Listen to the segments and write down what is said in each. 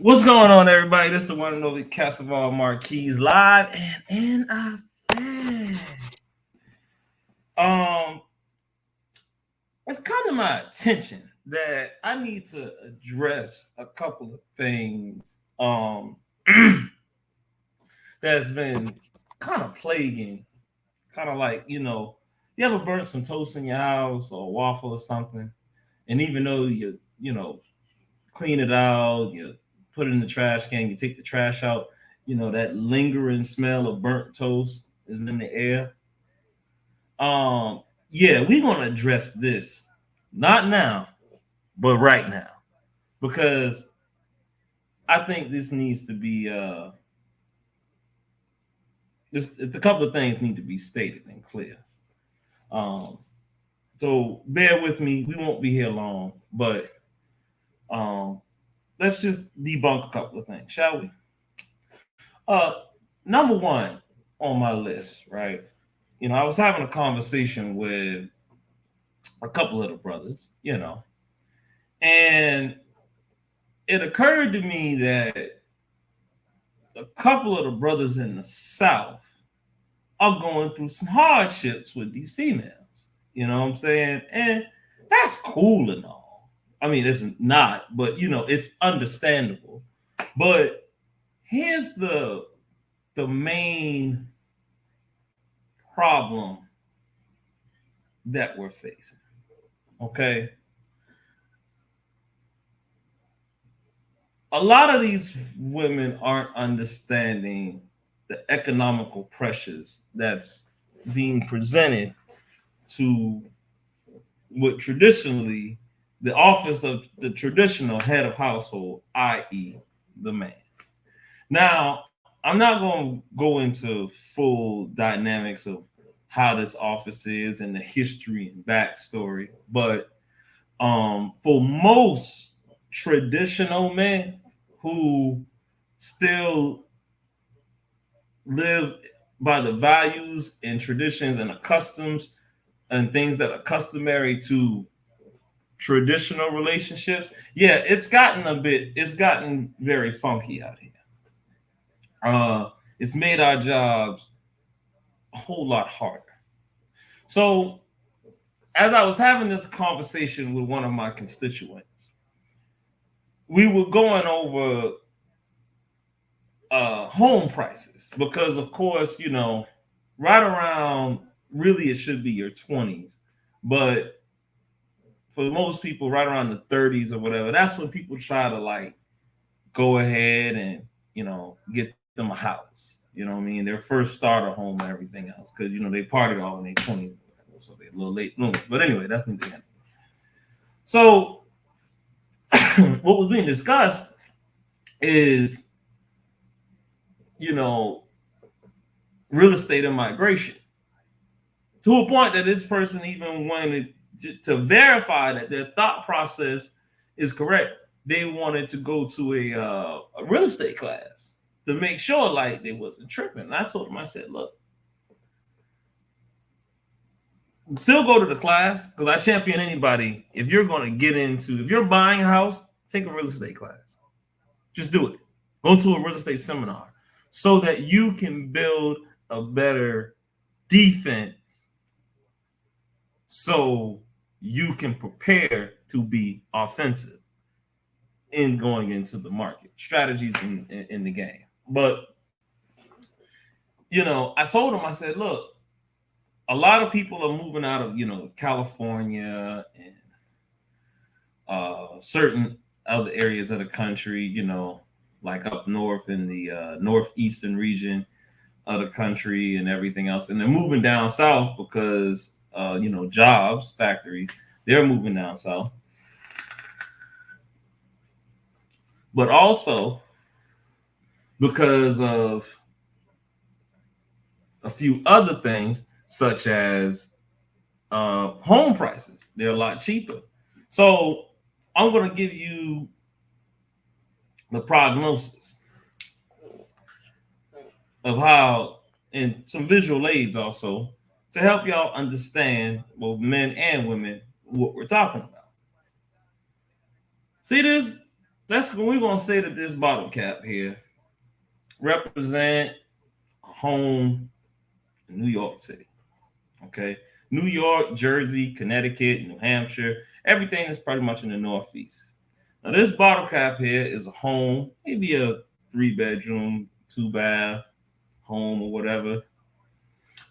What's going on, everybody? This is the one and only Castleval Marquise live and in effect. Um, it's kind of my attention that I need to address a couple of things that's been kind of plaguing, kind of like, you ever burnt some toast in your house or a waffle or something, and even though you clean it out, you put it in the trash can, you take the trash out, that lingering smell of burnt toast is in the air. Um, yeah, we're gonna address this, not now, but right now, because I think this needs to be this a couple of things need to be stated and clear. Um, so bear with me, we won't be here long, but um, let's just debunk a couple of things, shall we? Uh, Number one on my list, right? I was having a conversation with a couple of the brothers, and it occurred to me that a couple of the brothers in the South are going through some hardships with these females. You know what I'm saying? And that's cool and all. I mean, it's not, but it's understandable. But here's the main problem that we're facing. Okay. A lot of these women aren't understanding the economical pressures that's being presented to what traditionally the office of the traditional head of household, i.e., the man. Now, I'm not going to go into full dynamics of how this office is and the history and backstory, but for most traditional men who still live by the values and traditions and the customs and things that are customary to traditional relationships, yeah, it's gotten very funky out here. It's made our jobs a whole lot harder. So, as I was having this conversation with one of my constituents, we were going over home prices because, of course, right around really it should be your 20s, but for most people, right around the 30s or whatever, that's when people try to like go ahead and get them a house. You know what I mean? Their first starter home and everything else because they partied all in their 20s, so they're a little late bloomers. But anyway, that's neither here. So what was being discussed is you know real estate and migration to a point that this person even wanted to verify that their thought process is correct. They wanted to go to a real estate class to make sure like they wasn't tripping. And I told them, I said, look, still go to the class because I champion anybody. If you're going to if you're buying a house, take a real estate class. Just do it. Go to a real estate seminar so that you can build a better defense so you can prepare to be offensive in going into the market, strategies in the game. But, I told him, I said, look, a lot of people are moving out of, California and certain other areas of the country, like up north in the northeastern region of the country and everything else. And they're moving down south because, jobs, factories, they're moving down south. But also because of a few other things, such as home prices. They're a lot cheaper. So I'm going to give you the prognosis of how, and some visual aids also, to help y'all understand, both men and women, what we're talking about. See this? we're gonna say that this bottle cap here represent a home in New York City. Okay. New York, Jersey, Connecticut, New Hampshire, everything is pretty much in the Northeast. Now, this bottle cap here is a home, maybe a 3-bedroom, 2-bath home or whatever.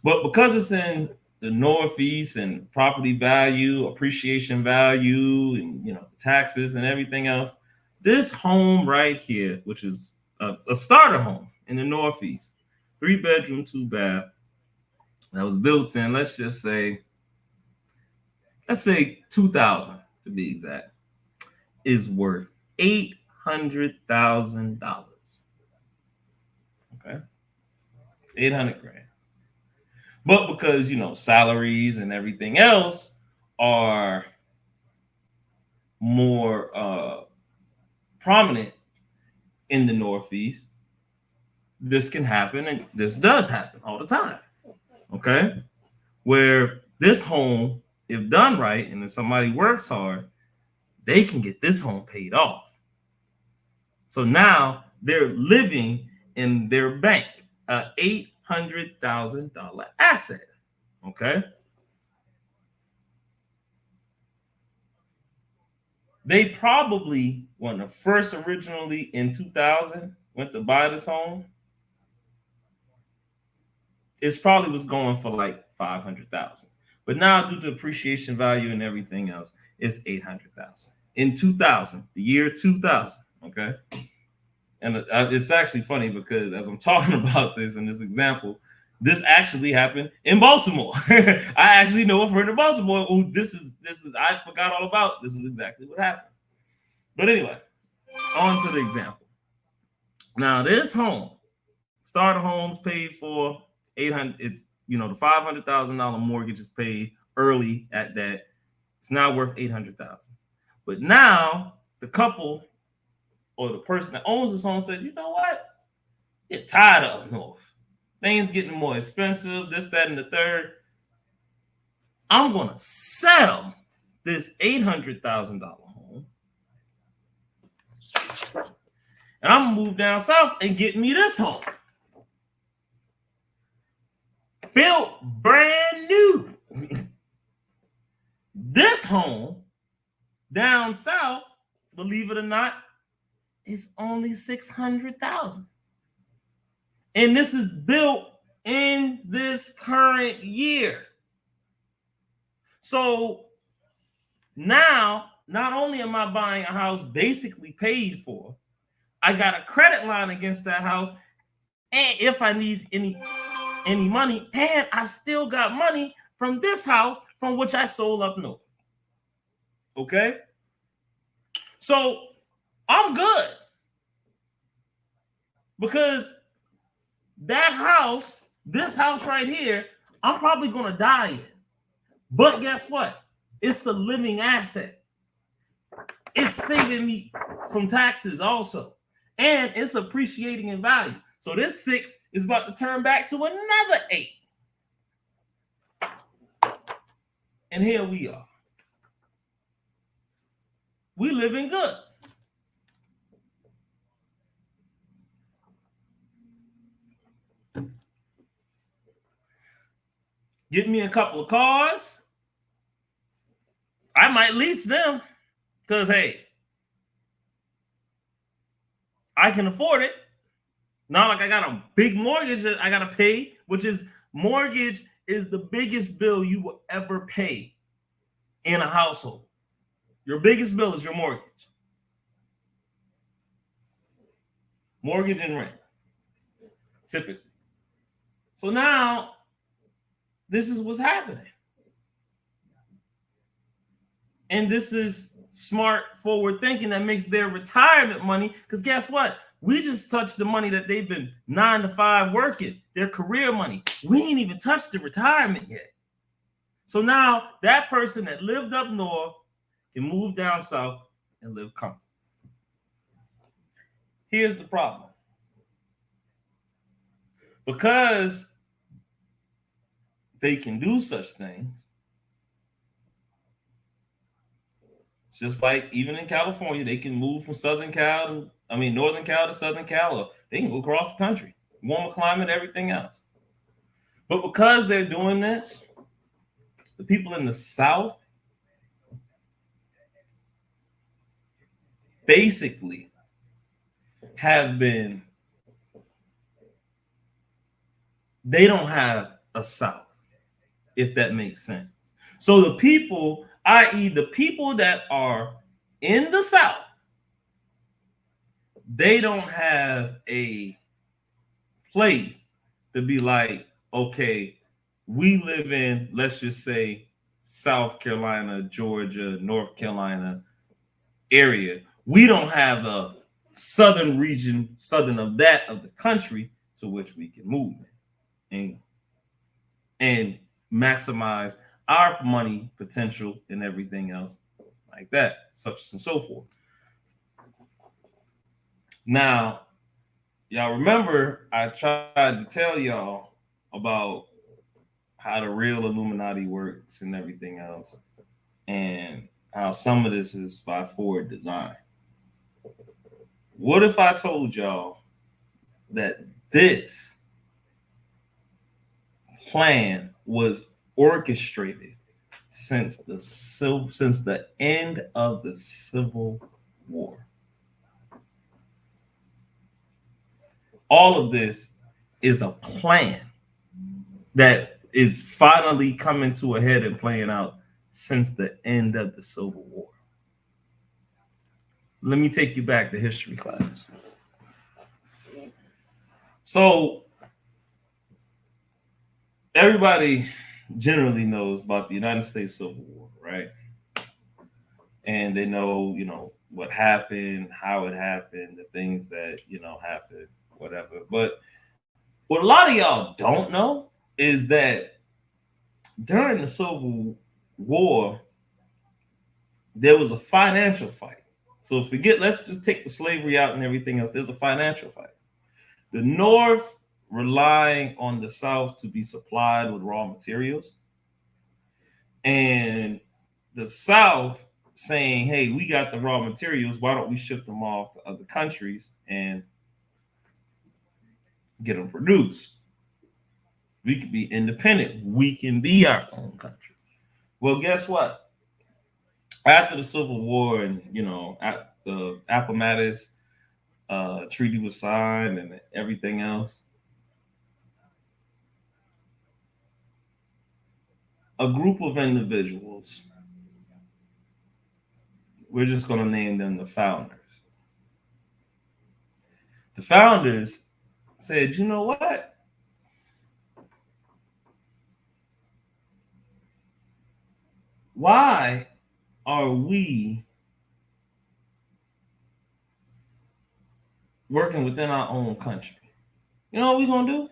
But because it's in the Northeast and property value, appreciation value, and taxes and everything else, this home right here, which is a starter home in the Northeast, 3-bedroom, 2-bath, that was built in, let's say 2000 to be exact, is worth $800,000. Okay, 800 grand. But because salaries and everything else are more prominent in the Northeast, this can happen, and this does happen all the time. Okay, where this home, if done right, and if somebody works hard, they can get this home paid off. So now they're living in their bank, a $800,000 asset. Okay. They probably, when the first originally in 2000 went to buy this home, it probably was going for like 500,000. But now, due to appreciation value and everything else, it's 800,000 in 2000, the year 2000. Okay, and it's actually funny because as I'm talking about this in this example, this actually happened in Baltimore. I actually know a friend in Baltimore who this is I forgot all about. This is exactly what happened. But anyway, on to the example. Now, this home, starter homes paid for 800. It's the $500,000 mortgage is paid early at that. It's now worth 800,000. But now the couple or the person that owns this home said, you know what? Get tired of up north. Things getting more expensive, this, that, and the third. I'm gonna sell this $800,000 home, and I'm gonna move down south and get me this home. Built brand new. This home down south, believe it or not, is only $600,000. And this is built in this current year. So now, not only am I buying a house basically paid for, I got a credit line against that house, and if I need any money, and I still got money from this house from which I sold up north. Okay? So I'm good. Because that house, this house right here, I'm probably going to die in. But guess what? It's a living asset. It's saving me from taxes also. And it's appreciating in value. So this 6 is about to turn back to another 8. And here we are. We living good. Get me a couple of cars. I might lease them because, hey, I can afford it. Not like I got a big mortgage that I got to pay, which is mortgage is the biggest bill you will ever pay in a household. Your biggest bill is your mortgage. Mortgage and rent, typically. So now, this is what's happening. And this is smart, forward thinking that makes their retirement money. Because guess what? We just touched the money that they've been 9 to 5 working, their career money. We ain't even touched the retirement yet. So now that person that lived up north can move down south and live comfortable. Here's the problem. Because they can do such things, just like even in California, they can move from Northern Cal to Southern Cal, or they can go across the country, warmer climate, everything else. But because they're doing this, the people in the South basically have been, they don't have a South, if that makes sense. So the people, i.e., the people that are in the South, they don't have a place to be like, okay, we live in, let's just say, South Carolina, Georgia, North Carolina area. We don't have a southern region, southern of that of the country to which we can move in and maximize our money potential and everything else like that, such and so forth. Now, y'all remember I tried to tell y'all about how the real Illuminati works and everything else, and how some of this is by forward design. What if I told y'all that this plan was orchestrated since the end of the Civil War? All of this is a plan that is finally coming to a head and playing out since the end of the Civil War. Let me take you back to history class. So everybody generally knows about the United States Civil War, right? And they know, what happened, how it happened, the things that, happened, whatever. But what a lot of y'all don't know is that during the Civil War, there was a financial fight. So let's just take the slavery out and everything else. There's a financial fight. The North relying on the South to be supplied with raw materials, and the South saying, hey, we got the raw materials. Why don't we ship them off to other countries and get them produced? We can be independent. We can be our own country. Well, guess what? After the Civil War and, the Appomattox treaty was signed and everything else, a group of individuals, we're just going to name them the founders. The founders said, you know what? Why are we working within our own country? You know what we're going to do?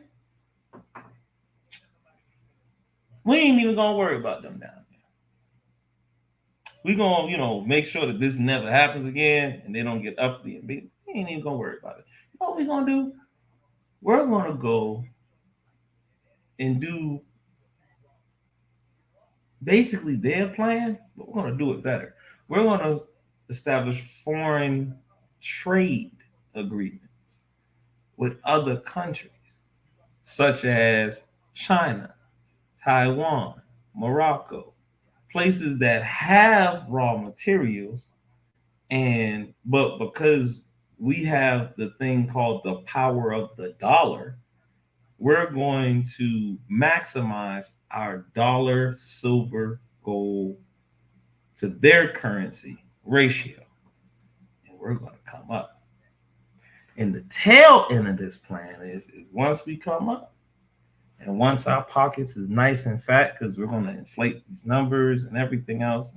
We ain't even going to worry about them down there. We're going to, make sure that this never happens again and they don't get uppity and beat. We ain't even going to worry about it. You know what we're going to do? We're going to go and do basically their plan, but we're going to do it better. We're going to establish foreign trade agreements with other countries, such as China, Taiwan, Morocco, places that have raw materials, but because we have the thing called the power of the dollar, we're going to maximize our dollar, silver, gold to their currency ratio. And we're going to come up. And the tail end of this plan is once we come up and once our pockets is nice and fat, because we're going to inflate these numbers and everything else,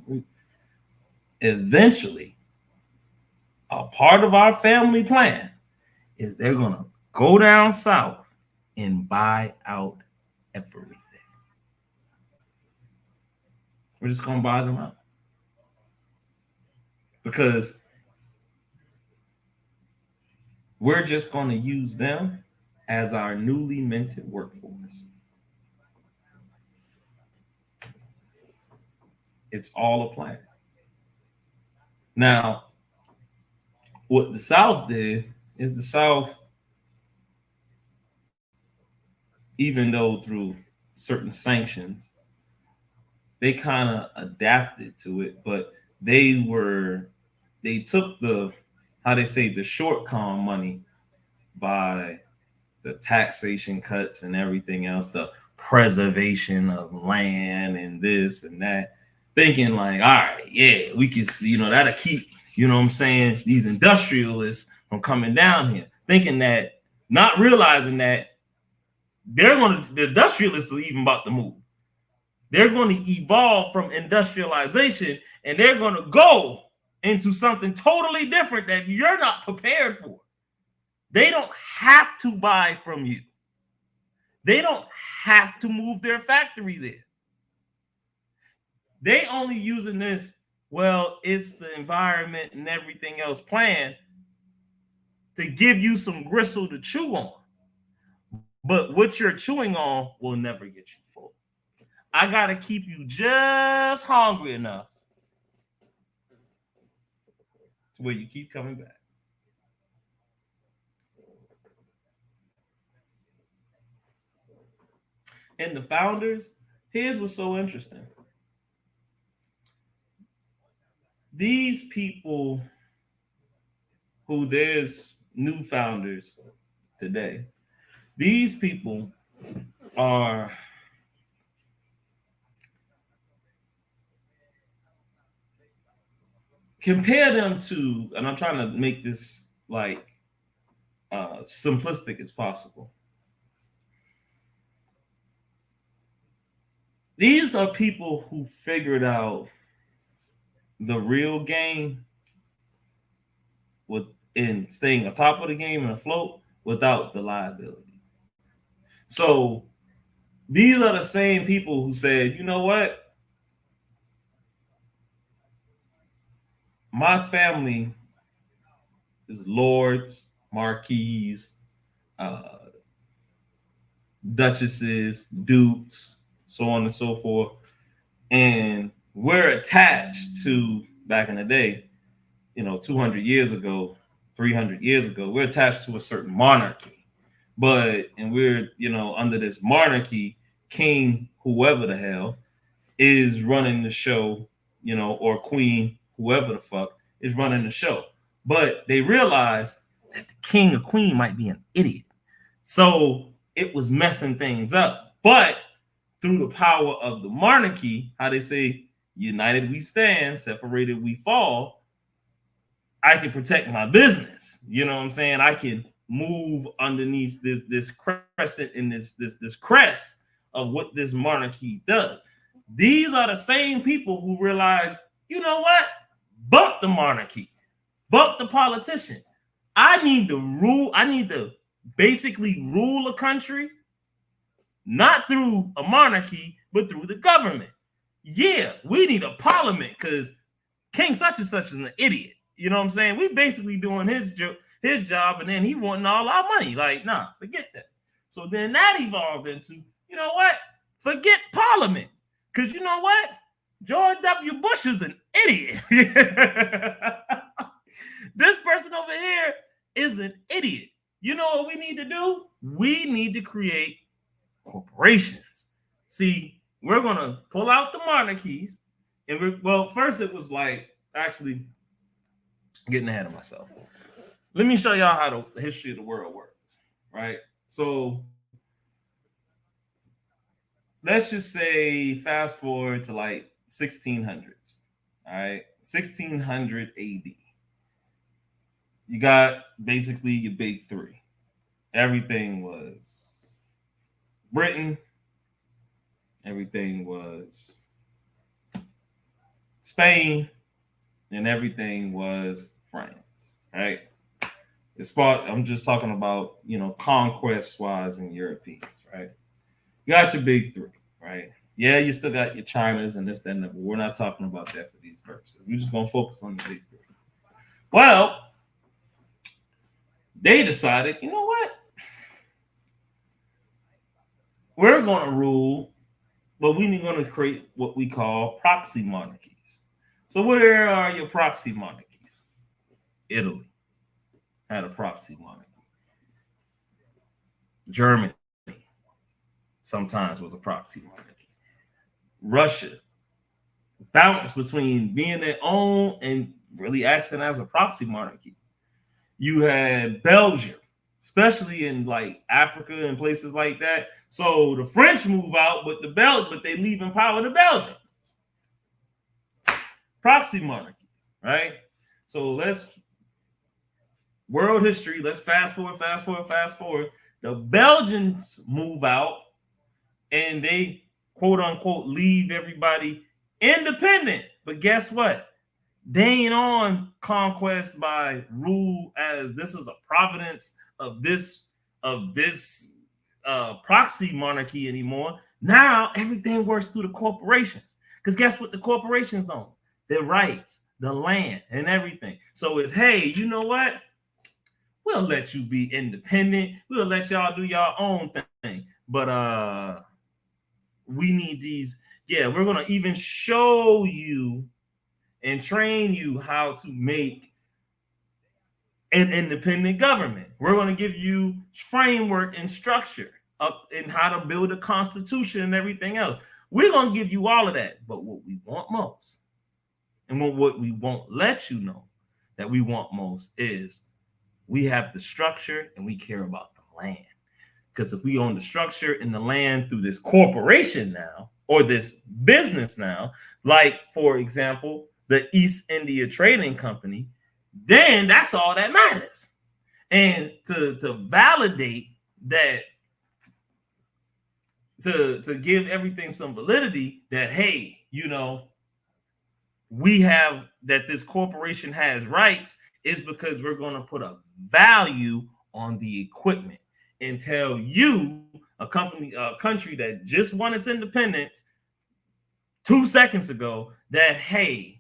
eventually, a part of our family plan is they're going to go down south and buy out everything. We're just going to buy them out. Because we're just going to use them as our newly minted workforce. It's all a plan. Now, what the South did is the South, even though through certain sanctions, they kind of adapted to it, but they were they took the how they say the short con money by the taxation cuts and everything else, the preservation of land and this and that, thinking like, all right, yeah, we can, that'll keep, what I'm saying, these industrialists from coming down here, thinking that, not realizing that the industrialists are even about to move. They're going to evolve from industrialization and they're going to go into something totally different that you're not prepared for. They don't have to buy from you. They don't have to move their factory there. They only using this, well, it's the environment and everything else planned to give you some gristle to chew on. But what you're chewing on will never get you full. I got to keep you just hungry enough to where you keep coming back. And the founders, here's what's so interesting. These people who there's new founders today, these people are compare them to, and I'm trying to make this like simplistic as possible. These are people who figured out the real game with in staying on top of the game and afloat without the liability. So these are the same people who said, you know what? My family is lords, marquises, uh, duchesses, dukes, so on and so forth. And we're attached to, back in the day, 200 years ago, 300 years ago, we're attached to a certain monarchy. And we're, under this monarchy, king, whoever the hell, is running the show, or queen, whoever the fuck, is running the show. But they realize that the king or queen might be an idiot. So it was messing things up. But through the power of the monarchy, how they say, united we stand, separated we fall, I can protect my business. You know what I'm saying? I can move underneath this crescent in this crest of what this monarchy does. These are the same people who realize, you know what? Bump the monarchy, bump the politician. I need to rule. I need to basically rule a country, not through a monarchy, but through the government. Yeah, we need a parliament because King such and such is an idiot. You know what I'm saying? We basically doing his job, and then he wanting all our money. Like, nah, forget that. So then that evolved into, you know what? Forget parliament. Because you know what? George W. Bush is an idiot. This person over here is an idiot. You know what we need to do? We need to create corporations. See, we're going to pull out the monarchies. First it was like, actually, getting ahead of myself. Let me show y'all how the history of the world works, right? So let's just say fast forward to like 1600s, all right? 1600 AD. You got basically your big three. Everything was Britain, everything was Spain, and everything was France, right? I'm just talking about, conquest wise and Europeans, right? You got your big three, right? Yeah, you still got your Chinas and this, that, and that, but we're not talking about that for these purposes. We're just going to focus on the big three. Well, they decided, you know what? We're going to rule, but we're going to create what we call proxy monarchies. So where are your proxy monarchies? Italy had a proxy monarchy. Germany sometimes was a proxy monarchy. Russia bounced between being their own and really acting as a proxy monarchy. You had Belgium, especially in like Africa and places like that. So the French move out, but they leave in power the Belgians. Proxy monarchies, right? So let's world history. Let's fast forward, fast forward, fast forward. The Belgians move out and they quote unquote leave everybody independent. But guess what? They ain't on conquest by rule as this is a providence of this proxy monarchy anymore. Now everything works through the corporations. Because guess what the corporations own? Their rights, the land, and everything. So it's, hey, you know what? We'll let you be independent. We'll let y'all do your own thing. But we need these. Yeah, we're gonna even show you and train you how to make an independent government. We're going to give you framework and structure up in how to build a constitution and everything else. We're going to give you all of that. But what we want most, and what we won't let you know that we want most, is we have the structure and we care about the land. Because if we own the structure and the land through this corporation now, or this business now, like, for example, the East India Trading Company, then that's all that matters. And to validate that, to give everything some validity, that, hey, you know, we have that this corporation has rights, is because we're going to put a value on the equipment and tell you, a country that just won its independence 2 seconds ago, that, hey,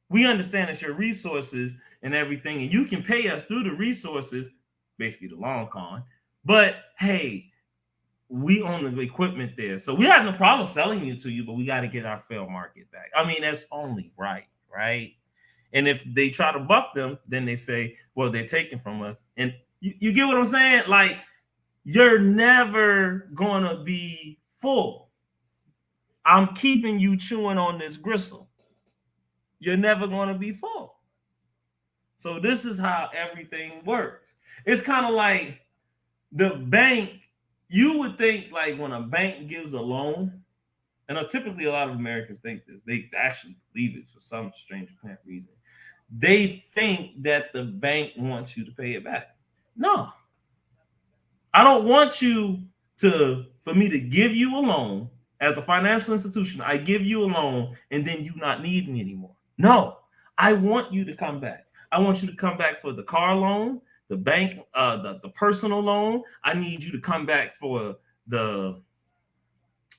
we understand that your resources and everything, and you can pay us through the resources, basically the long con, but hey, we own the equipment there. So we have no problem selling it to you, but we got to get our fair market back. I mean, that's only right, right? And if they try to buck them, then they say, well, they're taking from us. And you get what I'm saying? Like, you're never going to be full. I'm keeping you chewing on this gristle. You're never going to be full. So this is how everything works. It's kind of like the bank. You would think, like, when a bank gives a loan, and typically a lot of Americans think this, they actually believe it for some strange reason. They think that the bank wants you to pay it back. No, I don't want you for me to give you a loan as a financial institution. I give you a loan and then you not need me anymore. No, I want you to come back. I want you to come back for the car loan, the bank, the personal loan. I need you to come back for the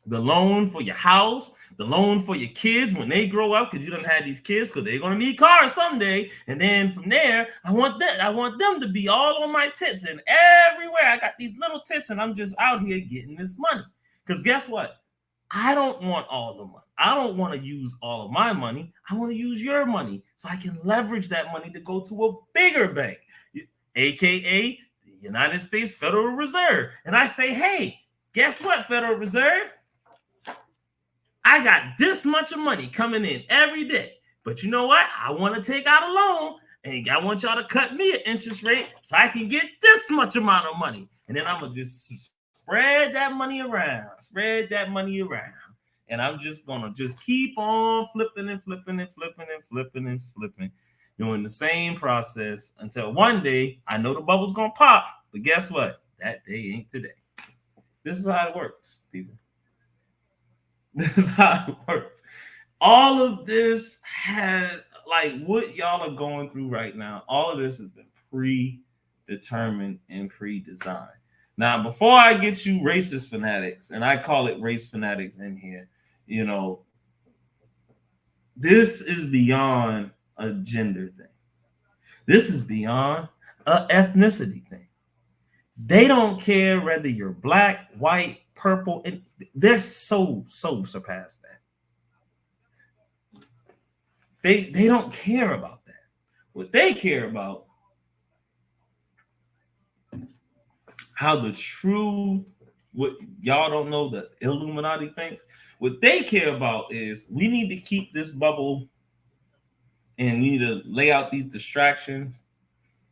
loan for your house, the loan for your kids when they grow up, because you don't have these kids because they're going to need cars someday. And then from there, I want them to be all on my tits, and everywhere I got these little tits, and I'm just out here getting this money. Because guess what? I don't want all the money. I don't want to use all of my money. I want to use your money so I can leverage that money to go to a bigger bank, aka the United States Federal Reserve. And I say, hey, guess what, Federal Reserve? I got this much of money coming in every day. But you know what? I want to take out a loan, and I want y'all to cut me an interest rate so I can get this much amount of money. And then I'm going to just spread that money around. And I'm just going to just keep on flipping and flipping and flipping and flipping and flipping, doing the same process until one day I know the bubble's going to pop. But guess what? That day ain't today. This is how it works, people. This is how it works. All of this has, like, what y'all are going through right now, all of this has been predetermined and pre-designed. Now, before I get you racist fanatics, and I call it race fanatics in here, you know, this is beyond a gender thing. This is beyond an ethnicity thing. They don't care whether you're black, white, purple, and they're so surpassed that. They don't care about that. What they care about, how the true, what y'all don't know, the Illuminati thinks. What they care about is we need to keep this bubble and we need to lay out these distractions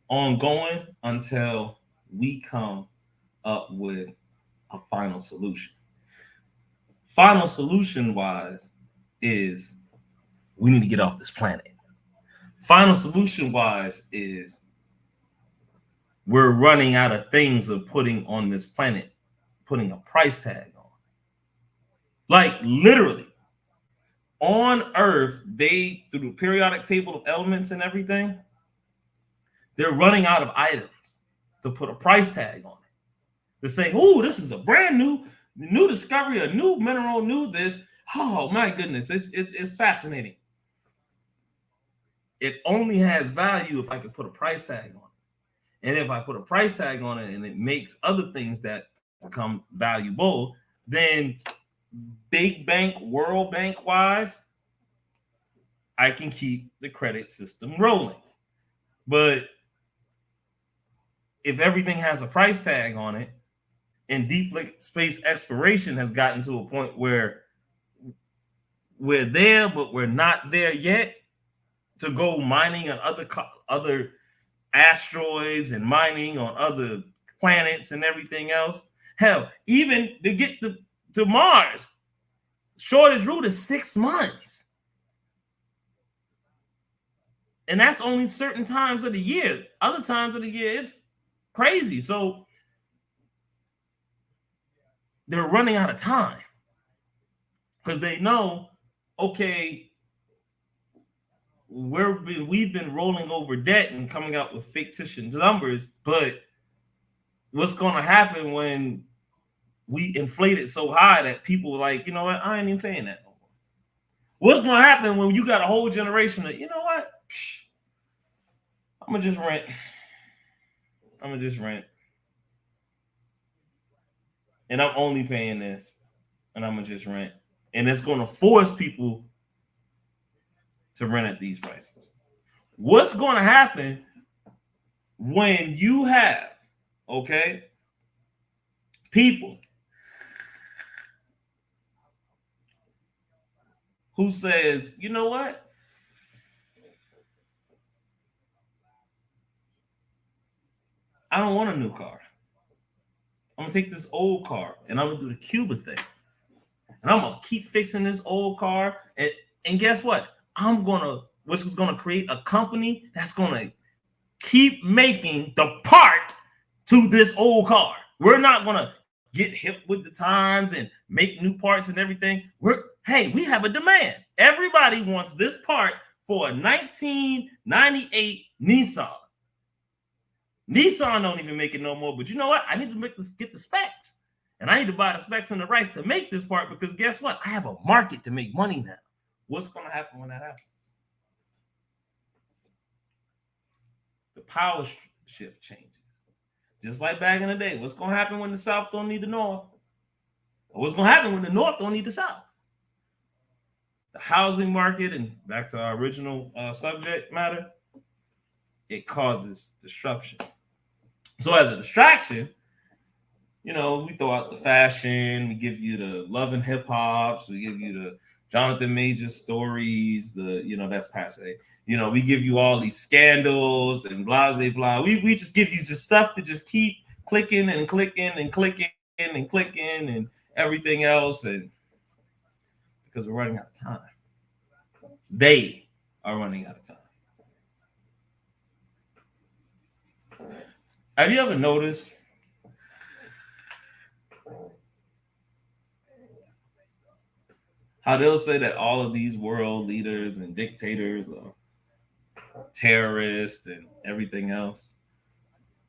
ongoing until we come up with a final solution. Final solution wise is we need to get off this planet. Final solution wise is we're running out of things of putting on this planet, putting a price tag on. Like literally on Earth, they, through the periodic table of elements and everything, they're running out of items to put a price tag on it. To say, oh, this is a brand new discovery, a new mineral, new this. Oh my goodness, it's fascinating. It only has value if I can put a price tag on it. And if I put a price tag on it and it makes other things that become valuable, then big bank, World Bank wise, I can keep the credit system rolling. But if everything has a price tag on it, and deep space exploration has gotten to a point where we're there, but we're not there yet, to go mining on other asteroids and mining on other planets and everything else. Hell, even to get to Mars, shortest route is 6 months. And that's only certain times of the year. Other times of the year, it's crazy. So they're running out of time because they know, okay, we've been rolling over debt and coming out with fictitious numbers, but what's going to happen when we inflate it so high that people are like, you know what, I ain't even paying that no more. What's going to happen when you got a whole generation that, you know what, I'm gonna just rent. And I'm only paying this, and I'm gonna just rent. And it's going to force people to rent at these prices. What's going to happen when you have, okay, people who says, you know what? I don't want a new car. I'm gonna take this old car and I'm gonna do the Cuba thing. And I'm gonna keep fixing this old car. And guess what? Which is gonna create a company that's gonna keep making the part to this old car. We're not gonna get hip with the times and make new parts and everything. We have a demand. Everybody wants this part for a 1998 Nissan. Nissan don't even make it no more, but you know what? I need to get the specs. And I need to buy the specs and the rights to make this part because guess what? I have a market to make money now. What's going to happen when that happens? The power shift changes. Just like back in the day. What's going to happen when the South don't need the North? Or what's going to happen when the North don't need the South? The housing market, and back to our original subject matter, it causes disruption. So as a distraction, you know, we throw out the fashion, we give you the Love and Hip Hops, we give you the Jonathan Major stories, that's passe. You know, we give you all these scandals and blah, blah, blah. We just give you just stuff to just keep clicking and clicking and clicking and clicking and everything else. And because we're running out of time. They are running out of time. Have you ever noticed how they'll say that all of these world leaders and dictators are terrorists and everything else?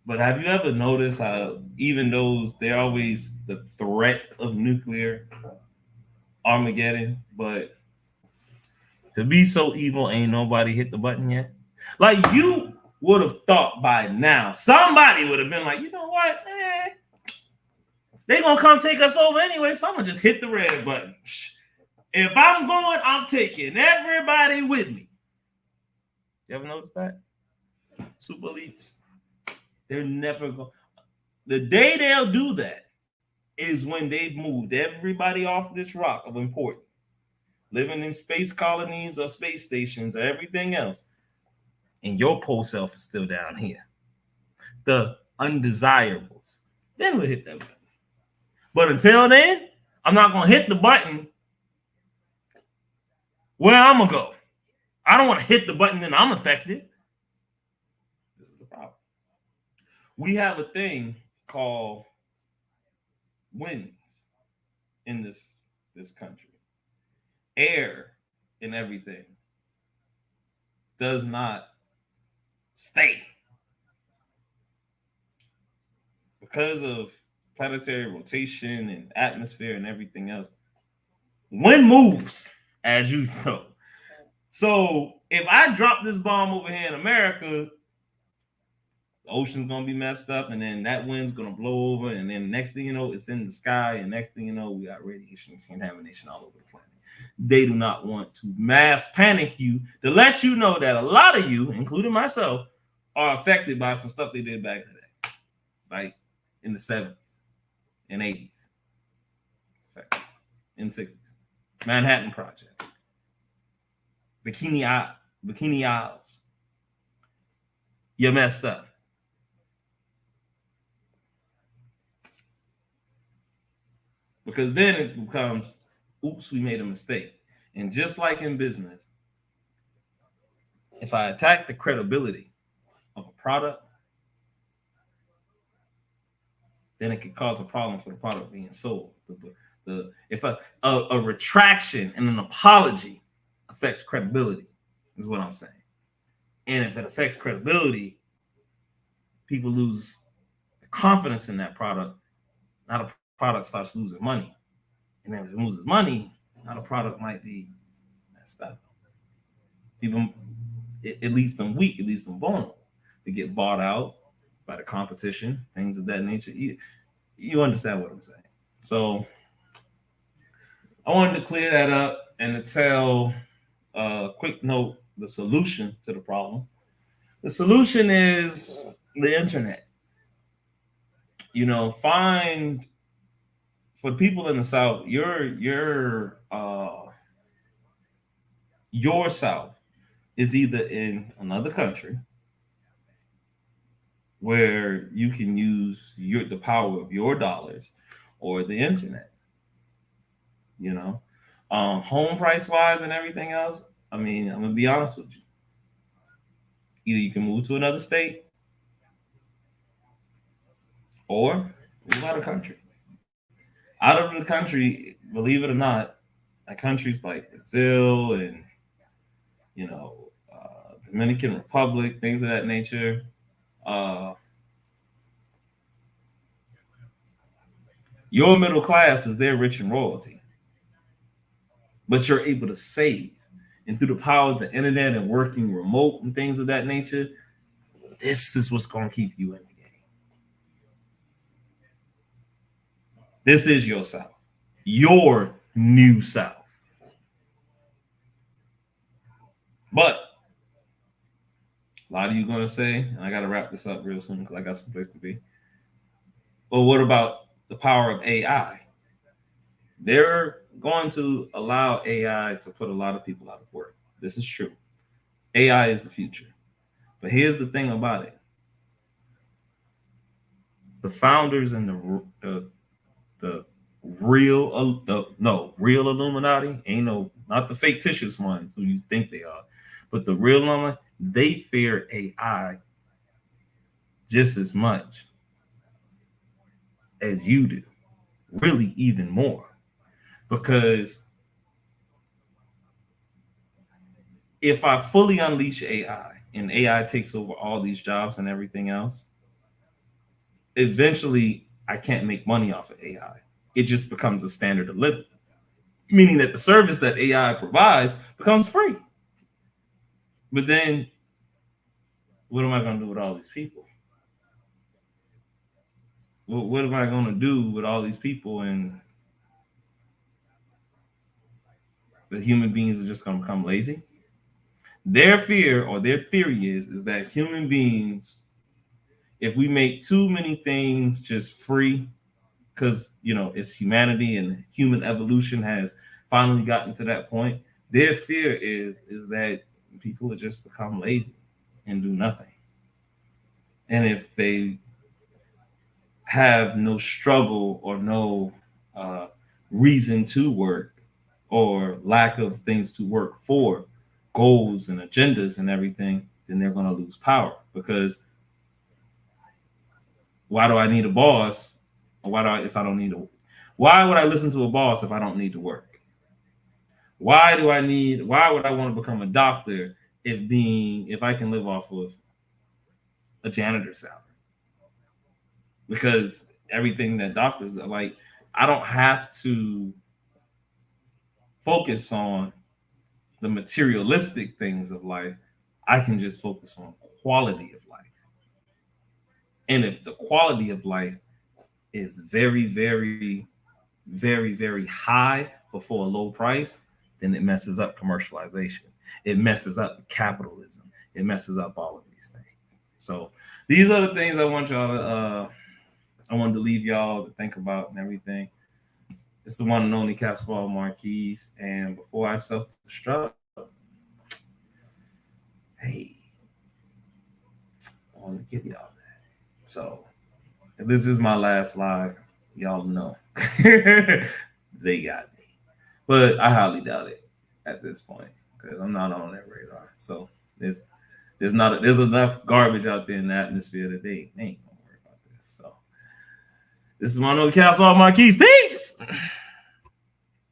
But have you ever noticed how even those, they're always the threat of nuclear Armageddon, but to be so evil, ain't nobody hit the button yet? Like you would have thought by now, somebody would have been like, you know what, they gonna come take us over anyway, so I'm gonna just hit the red button. If I'm going, I'm taking everybody with me. You ever notice that? Super elites, they're never going. The day they'll do that is when they've moved everybody off this rock of importance, living in space colonies or space stations or everything else, and your pole self is still down here. The undesirables. Then we'll hit that button. But until then, I'm not gonna hit the button where I'm gonna go. I don't want to hit the button and I'm affected. This is the problem. We have a thing called winds in this country. Air and everything does not stay because of planetary rotation and atmosphere and everything else. Wind moves, as you know. So if I drop this bomb over here in America, the ocean's gonna be messed up, and then that wind's gonna blow over, and then next thing you know, it's in the sky, and next thing you know, we got radiation and contamination all over the planet. They do not want to mass panic you to let you know that a lot of you, including myself, are affected by some stuff they did back in the day, like in the 70s and 80s, in the 60s. Manhattan Project, Bikini Isles. You messed up. Because then it becomes, oops, we made a mistake. And just like in business, if I attack the credibility of a product, then it could cause a problem for the product being sold. If a retraction and an apology affects credibility, is what I'm saying. And if it affects credibility, people lose confidence in that product. Now the product starts losing money. And then if it loses money, now the product might be messed up. People, it leaves them weak, it leaves them vulnerable. They get bought out by the competition, things of that nature. You understand what I'm saying. So I wanted to clear that up and to tell a quick note the solution to the problem. The solution is the internet. Find for people in the South, your South is either in another country where you can use the power of your dollars or the internet. Home price wise and everything else. I mean, I'm gonna be honest with you. Either you can move to another state or move out of the country. Out of the country, believe it or not, countries like Brazil and Dominican Republic, things of that nature. Your middle class is there rich in royalty, but you're able to save. And through the power of the internet and working remote and things of that nature, this is what's going to keep you in the game. This is your South, your new South. But a lot of you going to say, and I got to wrap this up real soon because I got some place to be. But what about the power of AI? They're going to allow AI to put a lot of people out of work. This is true. AI is the future. But here's the thing about it. The founders and the real Illuminati, not the fictitious ones who you think they are, but the real Illuminati, they fear AI just as much as you do, really even more. Because if I fully unleash AI and AI takes over all these jobs and everything else, eventually I can't make money off of AI. It just becomes a standard of living, meaning that the service that AI provides becomes free. But then what am I going to do with all these people? What am I going to do with all these people? And the human beings are just going to become lazy? Their fear or their theory is that human beings, if we make too many things just free, because it's humanity and human evolution has finally gotten to that point. Their fear is that people would just become lazy and do nothing. And if they have no struggle or no uh, reason to work or lack of things to work for, goals and agendas and everything, then they're going to lose power. Because why do I need a boss? Or if I don't need a, why would I listen to a boss if I don't need to work? Why would I want to become a doctor if I can live off of a janitor salary? Because everything that doctors are like, I don't have to focus on the materialistic things of life. I can just focus on quality of life. And if the quality of life is very, very, very, very high before a low price, then it messes up commercialization. It messes up capitalism. It messes up all of these things. So these are the things I want y'all to I wanted to leave y'all to think about and everything. It's the one and only Castle Marquise. And before I self-destruct, hey, I want to give y'all that. So if this is my last live, y'all know they got me. But I highly doubt it at this point because I'm not on that radar. So there's enough garbage out there in the atmosphere that they ain't gonna worry about this. So this is my no Castle Marquise. Peace.